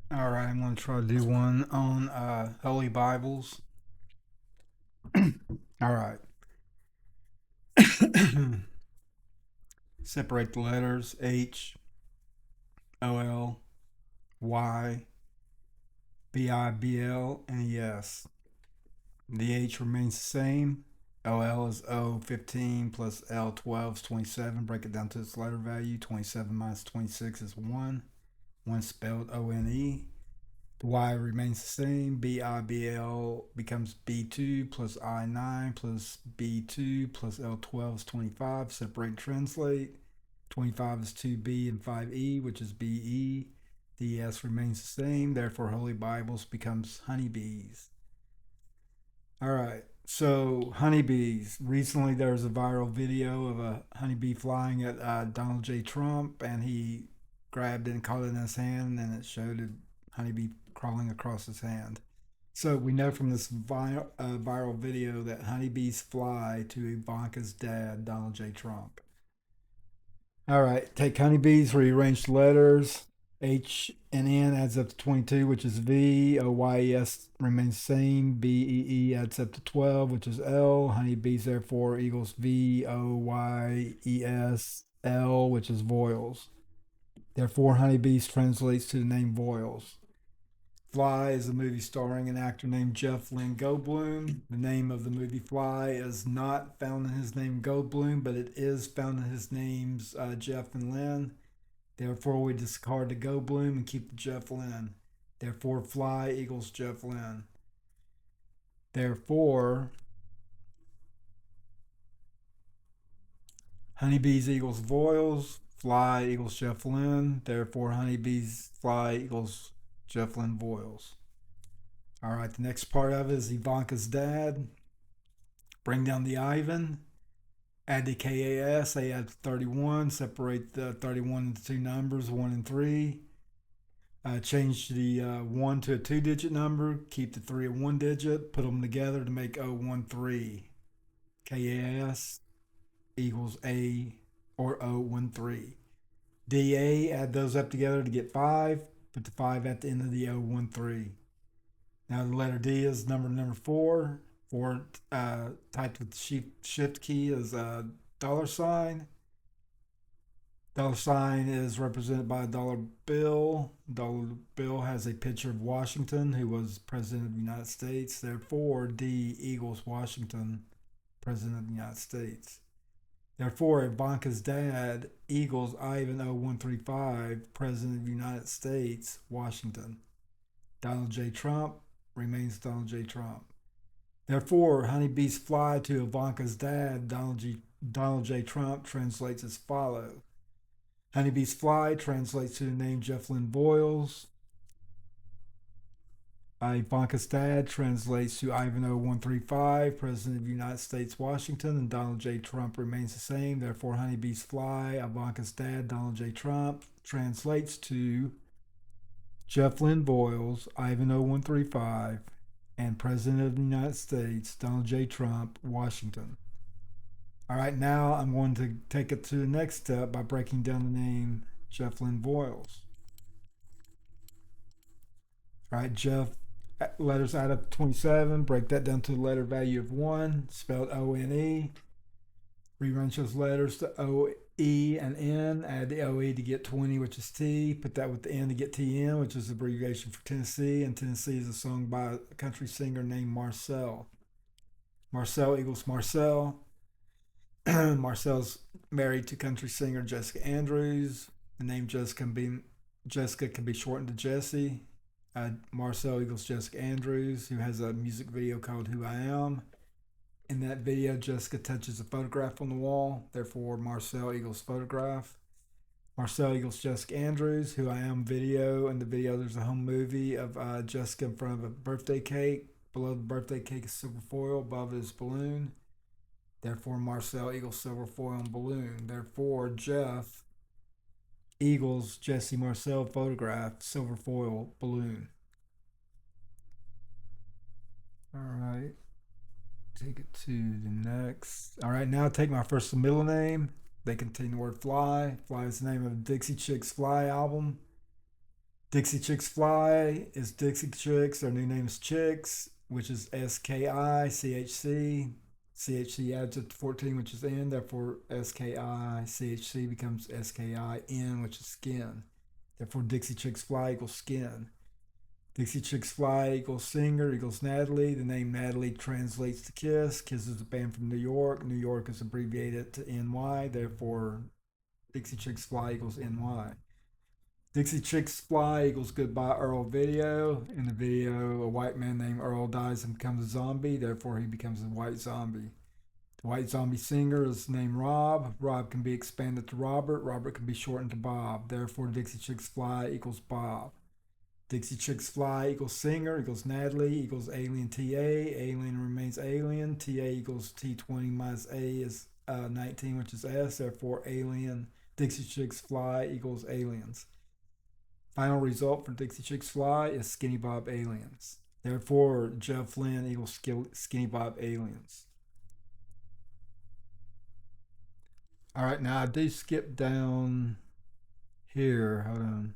All right, I'm going to try to do one on Holy Bibles. All right. Separate the letters H, O, L, Y, B, I, B, L, and E, S. The H remains the same. O, L is O 15 plus L 12 is 27. Break it down to its letter value. 27 minus 26 is 1. 1 spelled O, N, E. The Y remains the same. BIBL becomes B2 plus I9 plus B2 plus L12 is 25. Separate and translate. 25 is 2B and 5E, which is BE. The S remains the same. Therefore, Holy Bibles becomes honeybees. All right. So, honeybees. Recently, there was a viral video of a honeybee flying at Donald J. Trump, and he grabbed it and caught it in his hand, and it showed a honeybee crawling across his hand. So, we know from this viral video that honeybees fly to Ivanka's dad, Donald J. Trump. All right. Take honeybees, rearrange the letters. H and N adds up to 22, which is V. O, Y, E, S remains the same. B, E, E adds up to 12, which is L. Honeybees, therefore, equals V, O, Y, E, S, L, which is voiles. Therefore, honeybees translates to the name voiles. Fly is a movie starring an actor named Jeff Lynn Goldblum. The name of the movie Fly is not found in his name Goldblum, but it is found in his names Jeff and Lynn. Therefore, we discard the Goldblum and keep the Jeff Lynn. Therefore, Fly equals Jeff Lynn. Therefore, honeybees equals voiles. Fly equals Jeff Lynn. Therefore, honeybees fly equals Jeff Lynn voiles. All right, the next part of it is Ivanka's dad. Bring down the Ivan. Add the KAS. They add 31. Separate the 31 into two numbers, 1 and 3. Change the 1 to a 2-digit number. Keep the 3 a 1-digit. Put them together to make 013. KAS equals A or 013. DA, add those up together to get 5. Put the 5 at the end of the 013. Now the letter D is number 4. 4 typed with the shift key is a $sign. $sign is represented by a dollar bill. Dollar bill has a picture of Washington, who was president of the United States. Therefore, D equals Washington, president of the United States. Therefore, Ivanka's dad equals Ivan 0135, president of the United States, Washington. Donald J. Trump remains Donald J. Trump. Therefore, honeybees fly to Ivanka's dad, Donald J. Trump, translates as follows. Honeybees fly translates to the name Jeff Lynn Boyles. Ivanka's dad translates to Ivan 0135, President of the United States, Washington, and Donald J. Trump remains the same. Therefore, honeybees fly. Ivanka's dad, Donald J. Trump, translates to Jeff Lynn Boyles, Ivan 0135, and President of the United States, Donald J. Trump, Washington. All right, now I'm going to take it to the next step by breaking down the name Jeff Lynn Boyles. All right, Jeff, letters add up to 27. Break that down to the letter value of 1, spelled O-N-E. Rearrange those letters to O, E, and N. Add the O-E to get 20, which is T. Put that with the N to get T-N, which is abbreviation for Tennessee. And Tennessee is a song by a country singer named Marcel. Marcel equals Marcel. Marcel's married to country singer Jessica Andrews. The name Jessica can be shortened to Jessie. Marcel equals Jessica Andrews, who has a music video called Who I Am. In that video, Jessica touches a photograph on the wall. Therefore, Marcel equals photograph. Marcel equals Jessica Andrews, Who I Am video. In the video, there's a home movie of Jessica in front of a birthday cake. Below the birthday cake is silver foil. Above it is balloon. Therefore, Marcel equals silver foil and balloon. Therefore, Jeff equals Jesse Marcel photograph, silver foil, balloon. All right. Take it to the next. All right, now take my first and middle name. They contain the word fly. Fly is the name of the Dixie Chicks Fly album. Dixie Chicks Fly is Dixie Chicks. Their new name is Chicks, which is SKICHC. CHC adds up to 14, which is N. Therefore, SKICHC becomes SKIN, which is skin. Therefore, Dixie Chicks Fly equals skin. Dixie Chicks Fly equals singer equals Natalie. The name Natalie translates to Kiss. Kiss is a band from New York. New York is abbreviated to NY. Therefore, Dixie Chicks Fly equals NY. Dixie Chicks Fly equals Goodbye Earl video. In the video, a white man named Earl dies and becomes a zombie. Therefore, he becomes a white zombie. The white zombie singer is named Rob. Rob can be expanded to Robert. Robert can be shortened to Bob. Therefore, Dixie Chicks Fly equals Bob. Dixie Chicks Fly equals singer equals Natalie equals alien TA. Alien remains alien. TA equals T20 minus A is 19, which is S. Therefore, alien Dixie Chicks Fly equals aliens. Final result for Dixie Chicks Fly is Skinny Bob Aliens. Therefore, Jeff Lynne equals Skinny Bob Aliens. All right, now I do skip down here. Hold on.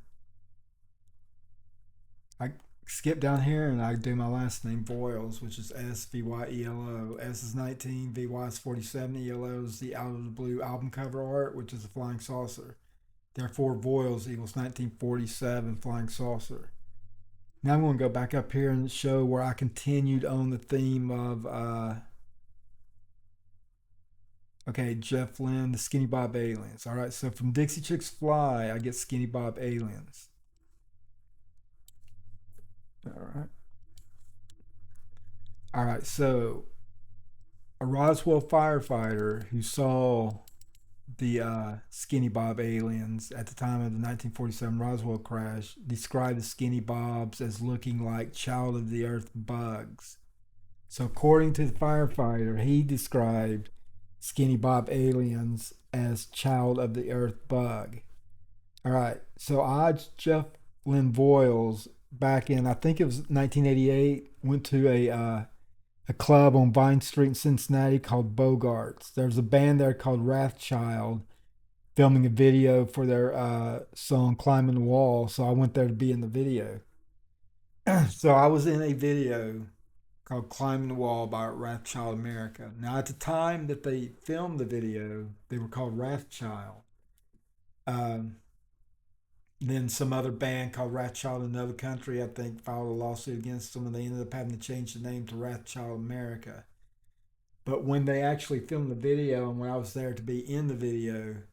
I skip down here and I do my last name, Voiles, which is SVYELO. S is 19, VY is 47, ELO is the Out of the Blue album cover art, which is a flying saucer. Therefore, Voiles equals 1947 flying saucer. Now I'm going to go back up here and show where I continued on the theme of, Jeff Lynne, the Skinny Bob Aliens. All right, so from Dixie Chicks Fly, I get Skinny Bob Aliens. All right, so a Roswell firefighter who saw the Skinny Bob aliens at the time of the 1947 Roswell crash described the Skinny Bobs as looking like child of the earth bugs. So according to the firefighter, he described Skinny Bob aliens as child of the earth bug. All right, so Jeff Lynne Voiles back in, I think it was 1988, went to a club on Vine Street in Cincinnati called Bogarts. There's a band there called Wrathchild filming a video for their song Climbing the Wall, so I went there to be in the video. So I was in a video called Climbing the Wall by Wrathchild America. Now at the time that they filmed the video, they were called Wrathchild. Then some other band called Wrathchild in another country, I think, filed a lawsuit against them, and they ended up having to change the name to Wrathchild America. But when they actually filmed the video, and when I was there to be in the video,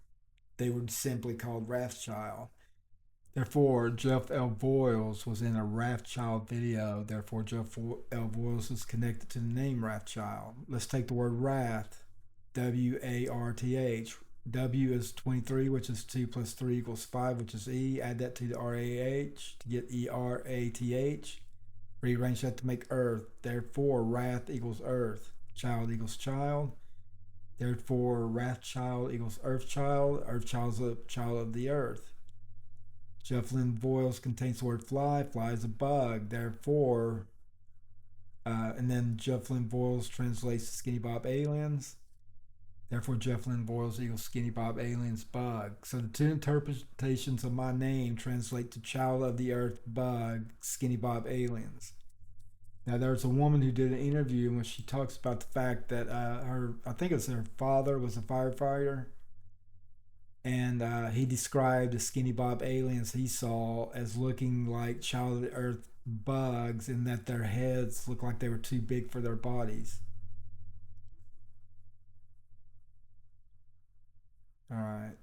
they were simply called Wrathchild. Therefore, Jeff L. Voiles was in a Wrathchild video. Therefore, Jeff L. Voiles is connected to the name Wrathchild. Let's take the word Wrath, W-A-R-T-H. W is 23, which is 2 plus 3 equals 5, which is E. Add that to the R-A-H to get E-R-A-T-H. Rearrange that to make Earth. Therefore, Wrath equals Earth. Child equals child. Therefore, Wrathchild equals Earthchild. Earthchild is a child of the Earth. Jeff Lynne Voiles contains the word fly. Fly is a bug. Therefore, and then Jeff Lynne Voiles translates to Skinny Bob Aliens. Therefore, Jeff Lynne Voiles equals Skinny Bob Aliens bug. So the two interpretations of my name translate to Child of the Earth bug, Skinny Bob Aliens. Now, there's a woman who did an interview in which she talks about the fact that I think it was her father was a firefighter, and he described the Skinny Bob aliens he saw as looking like Child of the Earth bugs, in that their heads looked like they were too big for their bodies. All right.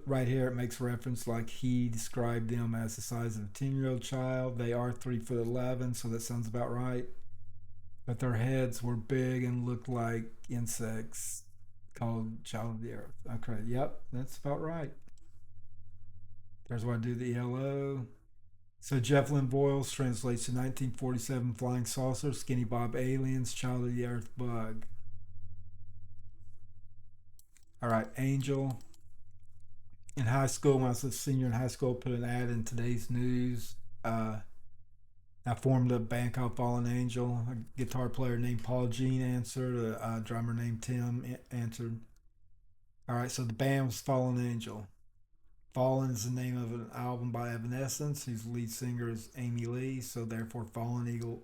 Right here, it makes reference like he described them as the size of a 10-year-old child. They are 3'11", so that sounds about right. But their heads were big and looked like insects called Child of the Earth. Okay, yep, that's about right. There's where I do the ELO. So Jeff Lynne Voiles translates to 1947 Flying Saucer, Skinny Bob Aliens, Child of the Earth bug. All right, Angel. In high school, when I was a senior in high school, put an ad in Today's News. I formed a band called Fallen Angel. A guitar player named Paul Jean answered. A drummer named Tim answered. All right, so the band was Fallen Angel. Fallen is the name of an album by Evanescence, whose lead singer is Amy Lee. So therefore, Fallen Eagles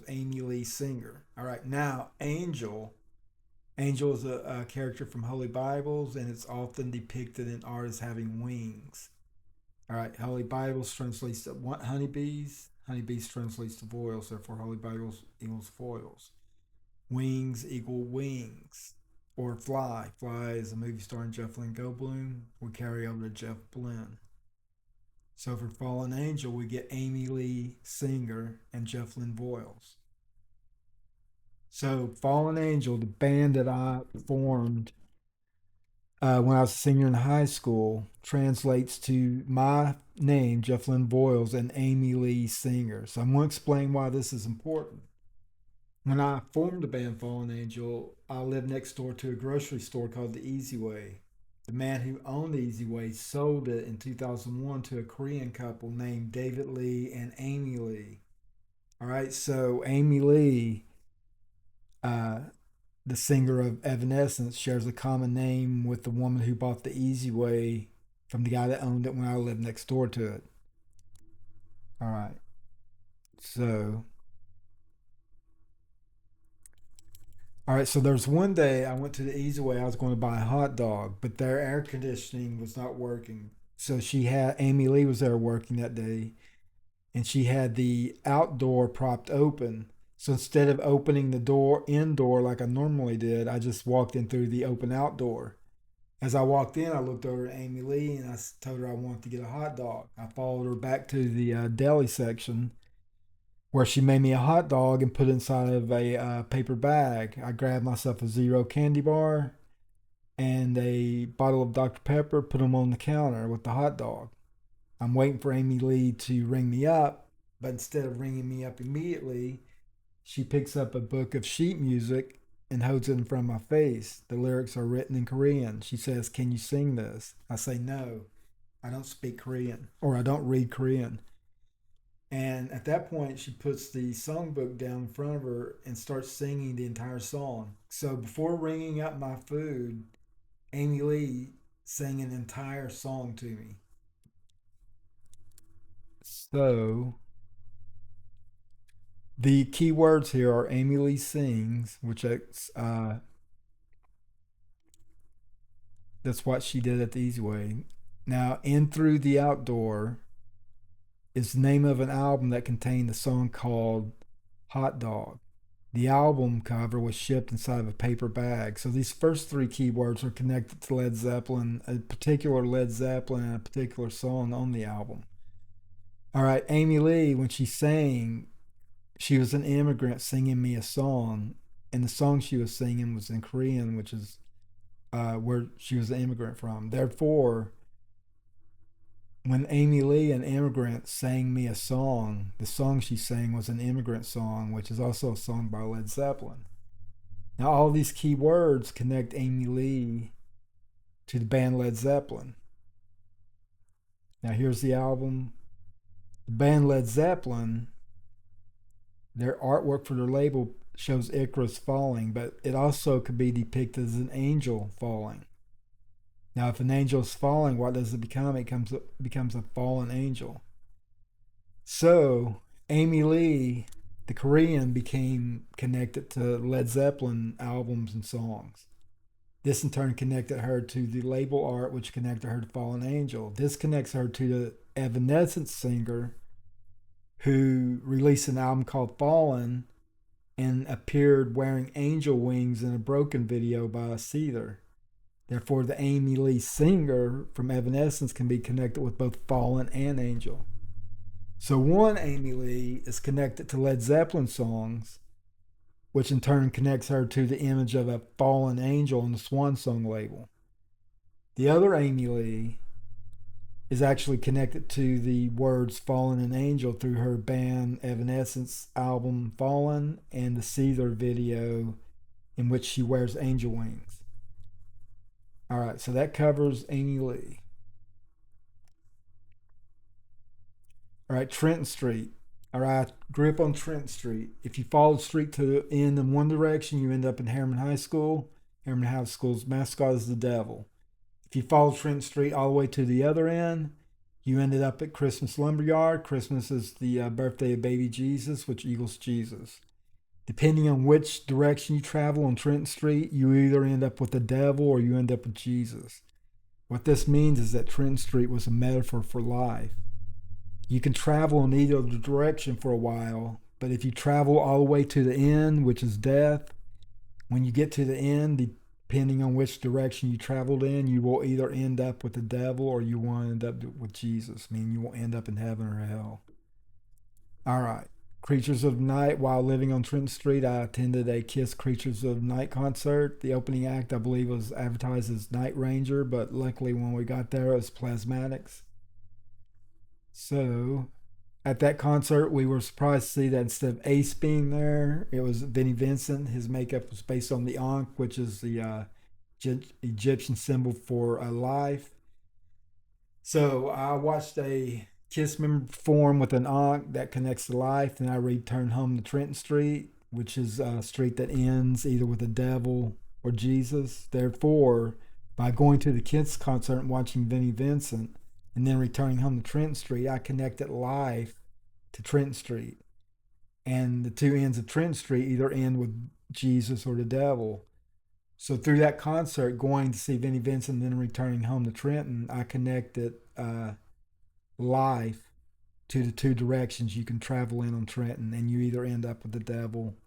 Amy Lee singer. All right, now Angel. Angel is a character from Holy Bibles, and it's often depicted in art as having wings. All right, Holy Bibles translates to honeybees. Honeybees translates to foils. Therefore, Holy Bibles equals foils. Wings equal wings. Or Fly. Fly is a movie starring Jeff Lynne Goldblum. We carry over to Jeff Lynne. So for Fallen Angel, we get Amy Lee Singer and Jeff Lynne Voiles. So Fallen Angel, the band that I formed when I was a senior in high school, translates to my name, Jeff Lynne Voiles, and Amy Lee Singer. So I'm going to explain why this is important. When I formed the band Fallen Angel, I lived next door to a grocery store called the Easy Way. The man who owned the Easy Way sold it in 2001 to a Korean couple named David Lee and Amy Lee. All right, so Amy Lee, uh, the singer of Evanescence, shares a common name with the woman who bought the Easy Way from the guy that owned it when I lived next door to it. All right, so there's one day I went to the Easy Way. I was going to buy a hot dog, but their air conditioning was not working. So Amy Lee was there working that day, and she had the outdoor propped open. So instead of opening the door indoor like I normally did, I just walked in through the open outdoor. As I walked in, I looked over at Amy Lee and I told her I wanted to get a hot dog. I followed her back to the deli section where she made me a hot dog and put it inside of a paper bag. I grabbed myself a Zero candy bar and a bottle of Dr. Pepper, put them on the counter with the hot dog. I'm waiting for Amy Lee to ring me up, but instead of ringing me up immediately, she picks up a book of sheet music and holds it in front of my face. The lyrics are written in Korean. She says, "Can you sing this?" I say, "No, I don't speak Korean, or I don't read Korean." And at that point, she puts the songbook down in front of her and starts singing the entire song. So before ringing up my food, Amy Lee sang an entire song to me. So the key words here are Amy Lee sings, which that's what she did at the Easy Way. Now, In Through the Outdoor is the name of an album that contained a song called Hot Dog. The album cover was shipped inside of a paper bag. So these first three keywords are connected to Led Zeppelin, a particular Led Zeppelin, and a particular song on the album. All right, Amy Lee, when she sang, she was an immigrant singing me a song, and the song she was singing was in Korean, which is where she was an immigrant from. Therefore, when Amy Lee, an immigrant, sang me a song, the song she sang was an immigrant song, which is also a song by Led Zeppelin. Now, all these key words connect Amy Lee to the band Led Zeppelin. Now, here's the album. The band Led Zeppelin, their artwork for their label shows Icarus falling, but it also could be depicted as an angel falling. Now, if an angel is falling, what does it become? It becomes a fallen angel. So, Amy Lee, the Korean, became connected to Led Zeppelin albums and songs. This in turn connected her to the label art, which connected her to Fallen Angel. This connects her to the Evanescence singer who released an album called Fallen and appeared wearing angel wings in a Broken video by Seether. Therefore, the Amy Lee singer from Evanescence can be connected with both Fallen and Angel. So one Amy Lee is connected to Led Zeppelin songs, which in turn connects her to the image of a fallen angel on the Swan Song label. The other Amy Lee is actually connected to the words Fallen and Angel through her band Evanescence album Fallen and the Seether video in which she wears angel wings. All right, so that covers Amy Lee. All right, Trenton Street. All right, grew up on Trenton Street. If you follow the street to the end in one direction, you end up in Harriman High School. Herman High School's mascot is the devil. If you follow Trenton Street all the way to the other end, you ended up at Christmas Lumberyard. Christmas is the birthday of baby Jesus, which equals Jesus. Depending on which direction you travel on Trenton Street, you either end up with the devil or you end up with Jesus. What this means is that Trenton Street was a metaphor for life. You can travel in either direction for a while, but if you travel all the way to the end, which is death, when you get to the end, depending on which direction you traveled in, you will either end up with the devil or you will end up with Jesus, meaning you will end up in heaven or hell. All right. Creatures of the Night. While living on Trenton Street, I attended a Kiss Creatures of the Night concert. The opening act, I believe, was advertised as Night Ranger, but luckily when we got there, it was Plasmatics. So, at that concert, we were surprised to see that instead of Ace being there, it was Vinnie Vincent. His makeup was based on the Ankh, which is the Egyptian symbol for life. So I watched a Kiss member perform with an Ankh that connects to life, and I returned home to Trenton Street, which is a street that ends either with the devil or Jesus. Therefore, by going to the Kiss concert and watching Vinnie Vincent, and then returning home to Trenton Street, I connected life to Trenton Street. And the two ends of Trenton Street either end with Jesus or the devil. So through that concert, going to see Vinnie Vincent and then returning home to Trenton, I connected life to the two directions you can travel in on Trenton, and you either end up with the devil.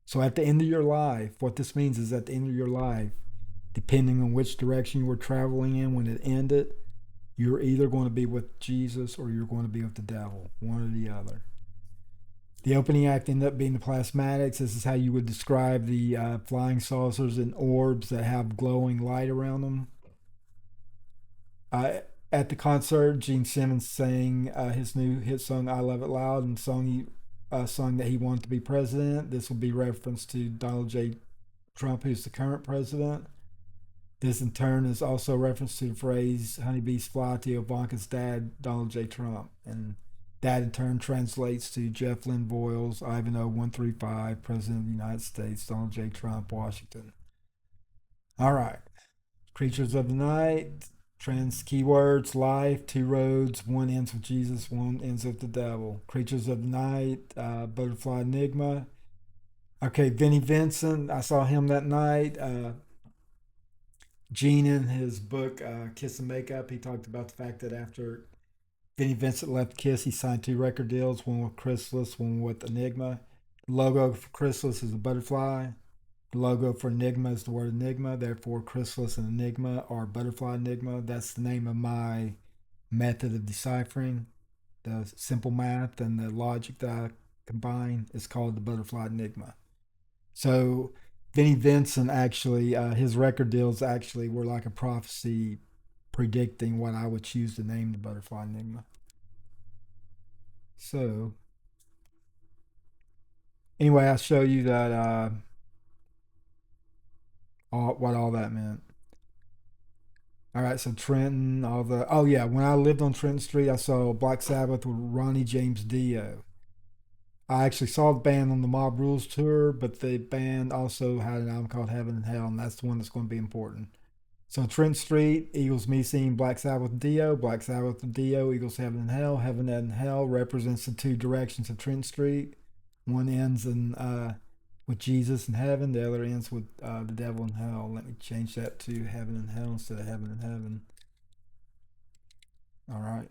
So at the end of your life, what this means is at the end of your life, depending on which direction you were traveling in when it ended, you're either going to be with Jesus or you're going to be with the devil, one or the other. The opening act ended up being the Plasmatics. This is how you would describe the flying saucers and orbs that have glowing light around them. At the concert, Gene Simmons sang his new hit song "I Love It Loud" and sung that he wanted to be president. This will be reference to Donald J. Trump, who's the current president. This in turn is also reference to the phrase "honeybees fly" to Ivanka's dad, Donald J. Trump, and that in turn translates to Jeff Lynn Boyles, Ivanhoe 135, President of the United States, Donald J. Trump, Washington. All right. Creatures of the Night, trans keywords, life, two roads, one ends with Jesus, one ends with the devil. Creatures of the Night, Butterfly Enigma. Okay, Vinnie Vincent, I saw him that night. Gene, in his book Kiss and Makeup, he talked about the fact that after Vinnie Vincent left Kiss, he signed 2 record deals, one with Chrysalis, one with Enigma. The logo for Chrysalis is a butterfly. The logo for Enigma is the word Enigma. Therefore, Chrysalis and Enigma are Butterfly Enigma. That's the name of my method of deciphering. The simple math and the logic that I combine is called the Butterfly Enigma. So Vinnie Vincent actually, his record deals actually were like a prophecy predicting what I would choose to name the Butterfly Enigma. So, anyway, I'll show you that what all that meant. All right, so Trenton, oh yeah, when I lived on Trenton Street, I saw Black Sabbath with Ronnie James Dio. I actually saw the band on the Mob Rules tour, but the band also had an album called Heaven and Hell, and that's the one that's going to be important. So Trent Street equals me seeing Black Sabbath with Dio, Black Sabbath with Dio equals Heaven and Hell. Heaven and Hell represents the two directions of Trent Street. One ends in with Jesus in heaven, the other ends with the devil in hell. Let me change that to Heaven and Hell instead of Heaven and Heaven. All right.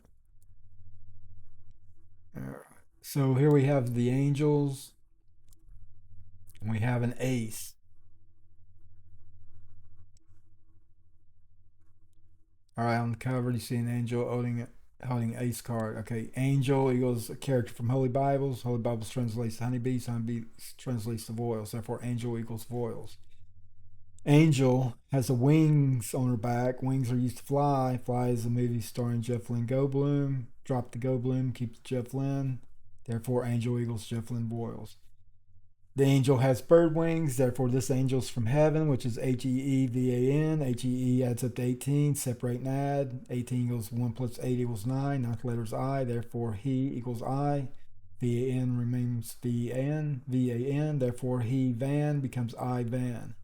All right. So here we have the angels, and we have an ace. All right, on the cover, you see an angel holding ace card. Okay, angel equals a character from Holy Bibles. Holy Bibles translates to honeybees. Honeybees translates to voiles. Therefore, angel equals voiles. Angel has the wings on her back. Wings are used to fly. Fly is a movie starring Jeff Lynne Goldblum. Drop the Goldblum, keep the Jeff Lynne. Therefore, angel equals Jeff Lynne Voiles. The angel has bird wings, therefore this angel's from heaven, which is Heevan. Hee adds up to 18, separate and add. 18 equals 1 plus 8 equals 9, ninth letter is I, therefore he equals I. Van remains Van, therefore he van becomes I van.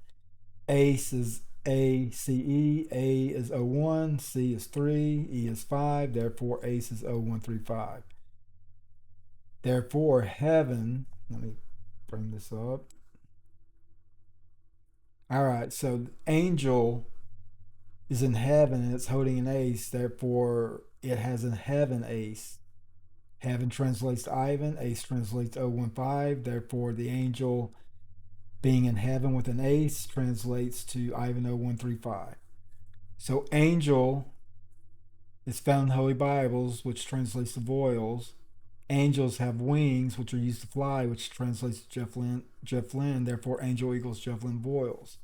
Ace is ACE, A is 01, C is 3, E is 5, therefore Ace is 0135. Therefore, heaven, let me bring this up. All right, so angel is in heaven and it's holding an ace, therefore it has in heaven ace. Heaven translates to Ivan, ace translates to 015, therefore the angel being in heaven with an ace translates to Ivan 0135. So angel is found in Holy Bibles, which translates to voiles. Angels have wings, which are used to fly, which translates to Jeff Lynn. Therefore, angel equals Jeff Lynn voiles.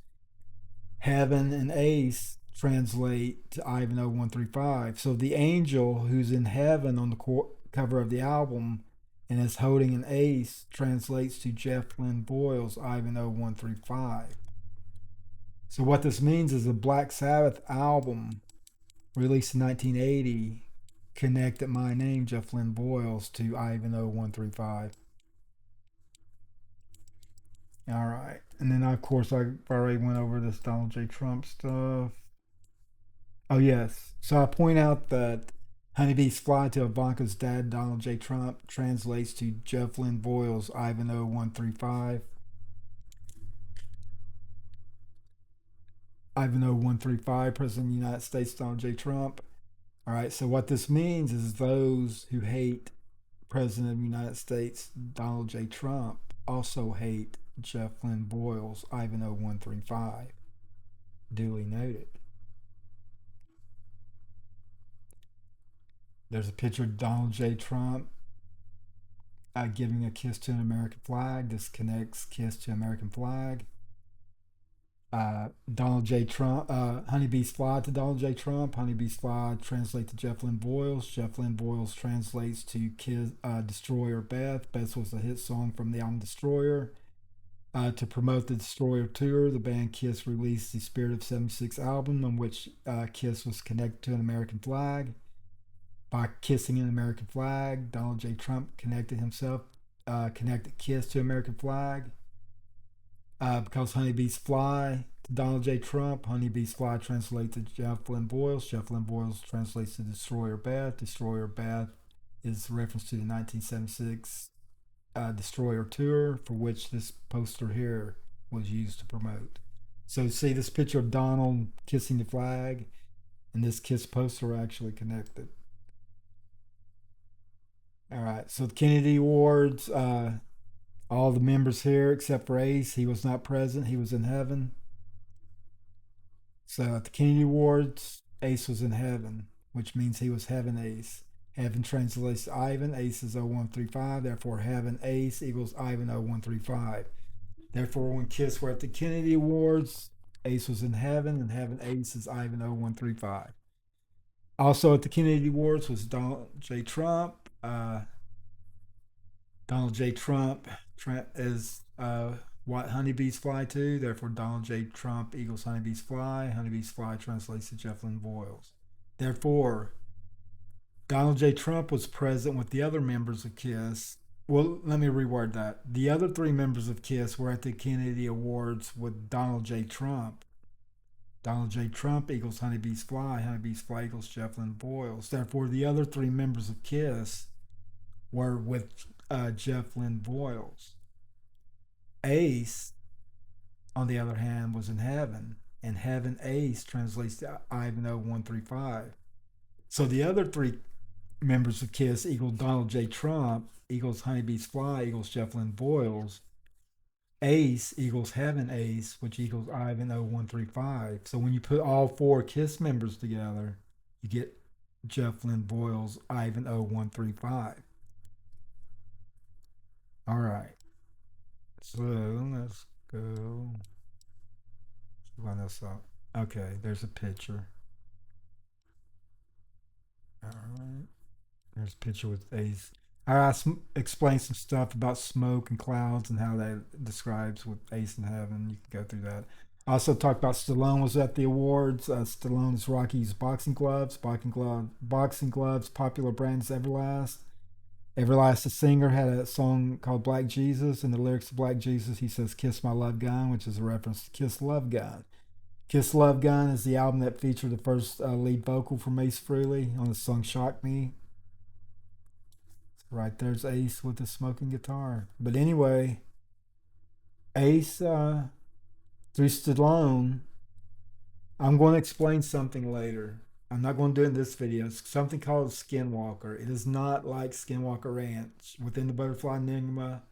Heaven and ace translate to Ivan 0135. So the angel who's in heaven on the cover of the album and is holding an ace translates to Jeff Lynn voiles, Ivan 0135. So what this means is the Black Sabbath album released in 1980 connected my name, Jeff Lynn Boyles, to Ivan 0135. All right. And then, of course, I already went over this Donald J. Trump stuff. Oh, yes. So I point out that Honeybee's Fly to Ivanka's Dad, Donald J. Trump, translates to Jeff Lynn Boyles, Ivan 0135. Ivan 0135, President of the United States, Donald J. Trump. All right, so what this means is those who hate President of the United States, Donald J. Trump, also hate Jeff Lynn Boyles, Ivan 0135. Duly noted. There's a picture of Donald J. Trump giving a kiss to an American flag. This connects kiss to American flag. Donald J. Trump, Honeybee's Fly to Donald J. Trump. Honeybee's Fly translates to Jeff Lynn Boyles. Jeff Lynn Boyles translates to Destroyer Beth. Beth was a hit song from the album Destroyer. To promote the Destroyer tour, the band Kiss released the Spirit of 76 album, on which Kiss was connected to an American flag. By kissing an American flag, Donald J. Trump connected Kiss to American flag. Because Honeybee's Fly to Donald J. Trump, Honeybee's Fly translates to Jeff Lynn Boyles. Jeff Lynn Boyles translates to Destroyer Beth. Destroyer Beth is a reference to the 1976 Destroyer tour, for which this poster here was used to promote. So see this picture of Donald kissing the flag and this kiss poster are actually connected. All right, so the Kennedy Awards, all the members here except for Ace, he was not present, he was in heaven. So at the Kennedy Awards, Ace was in heaven, which means he was heaven Ace. Heaven translates to Ivan, Ace is 0135, therefore heaven Ace equals Ivan 0135. Therefore, when Kiss were at the Kennedy Awards, Ace was in heaven, and heaven Ace is Ivan 0135. Also at the Kennedy Awards was Donald J. Trump. Donald J. Trump is what Honeybees Fly to, therefore Donald J. Trump equals Honeybees Fly. Honeybees Fly translates to Jeff Lynn Boyles. Therefore, Donald J. Trump was present with the other members of KISS. Well, let me reword that. The other three members of KISS were at the Kennedy Awards with Donald J. Trump. Donald J. Trump equals Honeybees Fly. Honeybees Fly equals Jeff Lynn Boyles. Therefore, the other three members of KISS were with Jeff Lynn Boyles. Ace, on the other hand, was in heaven, and heaven Ace translates to Ivan 0135. So the other three members of KISS equals Donald J. Trump equals Honeybees Fly equals Jeff Lynn Boyles. Ace equals heaven Ace, which equals Ivan 0135. So when you put all four KISS members together, you get Jeff Lynn Boyles, Ivan 0135. All right. So let's go. Line this up. Okay, there's a picture. All right. There's a picture with Ace. I explain some stuff about smoke and clouds and how that describes with Ace in heaven. You can go through that. I also talked about Stallone was at the awards. Stallone's Rocky's boxing gloves. Boxing gloves, popular brands Everlast. Everlasting Singer had a song called Black Jesus. In the lyrics of Black Jesus, he says, "Kiss My Love Gun," which is a reference to Kiss Love Gun. Kiss Love Gun is the album that featured the first lead vocal from Ace Frehley on the song Shock Me. Right there's Ace with the smoking guitar. But anyway, Ace, through Stallone, I'm going to explain something later. I'm not going to do it in this video. It's something called Skinwalker. It is not like Skinwalker Ranch. Within the Butterfly Enigma,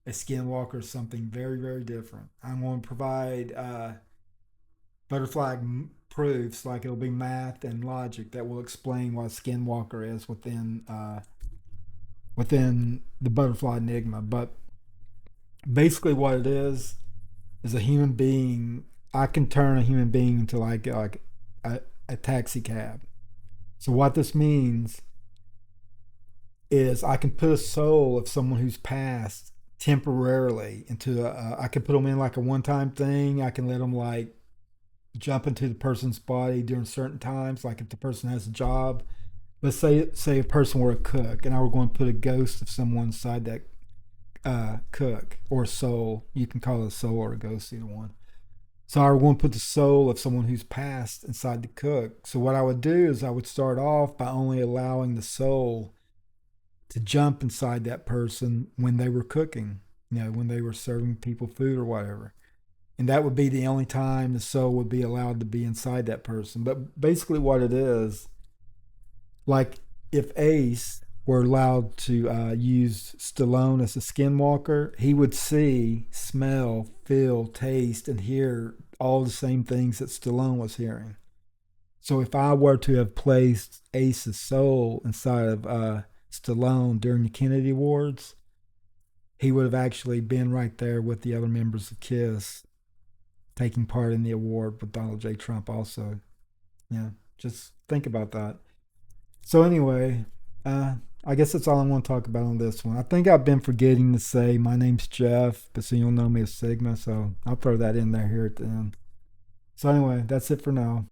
a Skinwalker is something very, very different. I'm going to provide butterfly proofs, like it'll be math and logic, that will explain what a Skinwalker is within the Butterfly Enigma. But basically, what it is a human being. I can turn a human being into like a taxi cab. So what this means is I can put a soul of someone who's passed temporarily into I can put them in like a one-time thing. I can let them like jump into the person's body during certain times, like if the person has a job. Let's say a person were a cook, and I were going to put a ghost of someone inside that cook, or a soul. You can call it a soul or a ghost, either one. So I were going to put the soul of someone who's passed inside the cook. So what I would do is I would start off by only allowing the soul to jump inside that person when they were cooking, when they were serving people food or whatever. And that would be the only time the soul would be allowed to be inside that person. But basically what it is, like if Ace were allowed to use Stallone as a skinwalker, he would see, smell, feel, taste, and hear all the same things that Stallone was hearing. So if I were to have placed Ace's soul inside of Stallone during the Kennedy Awards, he would have actually been right there with the other members of KISS, taking part in the award with Donald J. Trump also. Yeah, just think about that. So anyway, I guess that's all I want to talk about on this one. I think I've been forgetting to say my name's Jeff, but so you'll know me as Sigma, so I'll throw that in there here at the end. So anyway, that's it for now.